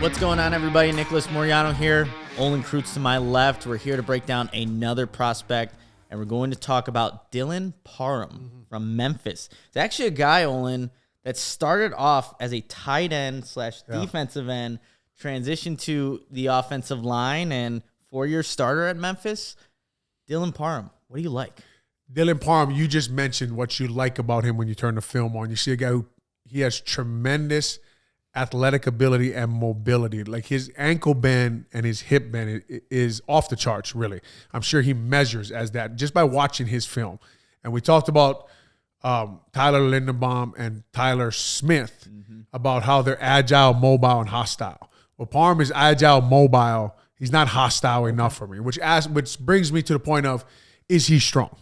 What's going on, everybody? Nicholas Moreano here. Olin Kreutz to my left. We're here to break down another prospect, and we're going to talk about Dylan Parham from Memphis. It's actually a guy, Olin, that started off as a tight end / defensive end, transitioned to the offensive line, and 4-year starter at Memphis. Dylan Parham, what do you like? Dylan Parham, you just mentioned what you like about him when you turn the film on. You see a guy who he has tremendous athletic ability and mobility. Like his ankle bend and his hip bend is off the charts, really. I'm sure he measures as that just by watching his film. And we talked about Tyler Linderbaum and Tyler Smith about how they're agile, mobile, and hostile. Well, Parham is agile, mobile. He's not hostile enough for me, which brings me to the point of, is he strong?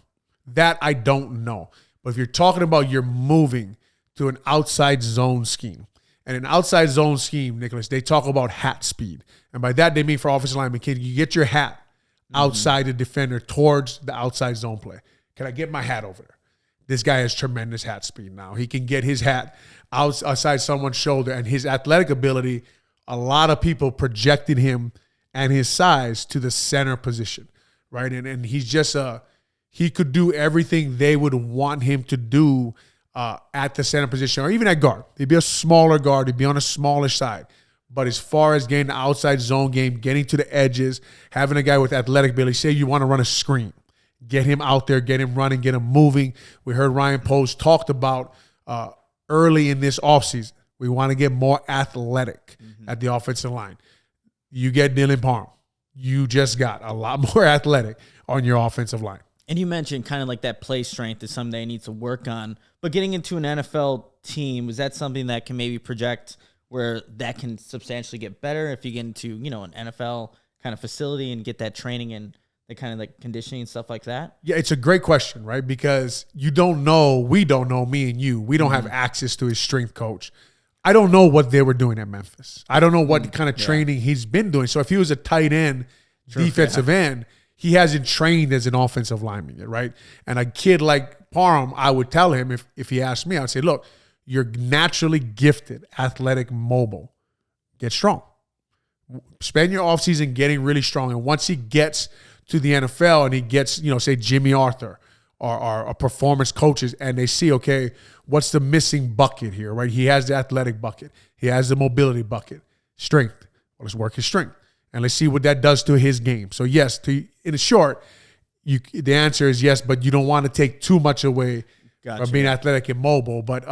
That I don't know. But if you're talking about you're moving to an outside zone scheme, and an outside zone scheme, Nicholas, they talk about hat speed. And by that, they mean for offensive linemen, can you get your hat outside the defender towards the outside zone play? Can I get my hat over there? This guy has tremendous hat speed now. He can get his hat outside someone's shoulder, and his athletic ability, a lot of people projected him and his size to the center position, right? And he's just he could do everything they would want him to do at the center position or even at guard. He'd be a smaller guard. He'd be on a smallish side. But as far as getting the outside zone game, getting to the edges, having a guy with athletic ability, say you want to run a screen, get him out there, get him running, get him moving. We heard Ryan Post talked about early in this offseason, we want to get more athletic at the offensive line. You get Dylan Parham. You just got a lot more athletic on your offensive line. And you mentioned kind of like that play strength is something they need to work on. But getting into an NFL team, is that something that can maybe project where that can substantially get better if you get into, an NFL kind of facility and get that training and the kind of like conditioning and stuff like that? Yeah, it's a great question, right? Because we don't know, me and you, we don't have access to his strength coach. I don't know what they were doing at Memphis. I don't know what kind of training he's been doing. So if he was a tight end, defensive end, he hasn't trained as an offensive lineman yet, right? And a kid like Parham, I would tell him if he asked me, I would say, look, you're naturally gifted, athletic, mobile. Get strong. Spend your offseason getting really strong. And once he gets to the NFL and he gets, say Jimmy Arthur or performance coaches, and they see, okay, what's the missing bucket here, right? He has the athletic bucket. He has the mobility bucket. Strength. Well, let's work his strength. And let's see what that does to his game. So, yes, in short, the answer is yes, but you don't want to take too much away from being athletic and mobile. But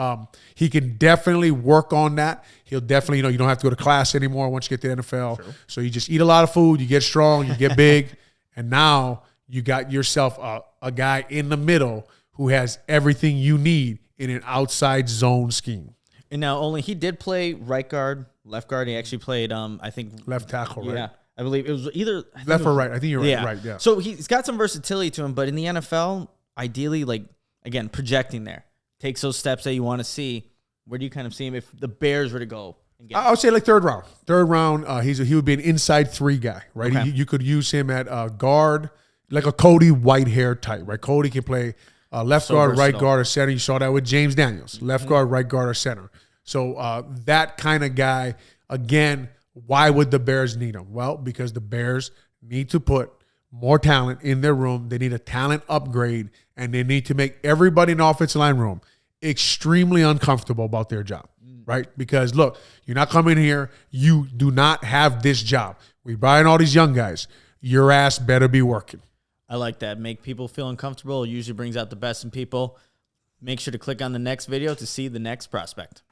he can definitely work on that. He'll definitely, you don't have to go to class anymore once you get to the NFL. True. So you just eat a lot of food, you get strong, you get big, and now you got yourself a guy in the middle who has everything you need in an outside zone scheme. And now only he did play right guard, left guard. He actually played, I think, left tackle, right? Yeah, I believe it was either left or right. I think you're right. Yeah. Right, yeah. So he's got some versatility to him, but in the NFL, ideally, like again, projecting there, takes those steps that you want to see. Where do you kind of see him if the Bears were to go and get him? I would say like third round. Third round, he would be an inside 3 guy, right? Okay. You could use him at guard, like a Cody Whitehair type, right? Cody can play left guard, versatile. Right guard, or center. You saw that with James Daniels, left guard, right guard, or center. So that kind of guy, again, why would the Bears need him? Well, because the Bears need to put more talent in their room. They need a talent upgrade, and they need to make everybody in the offensive line room extremely uncomfortable about their job, right? Because, look, you're not coming here. You do not have this job. We brought in all these young guys. Your ass better be working. I like that. Make people feel uncomfortable. It usually brings out the best in people. Make sure to click on the next video to see the next prospect.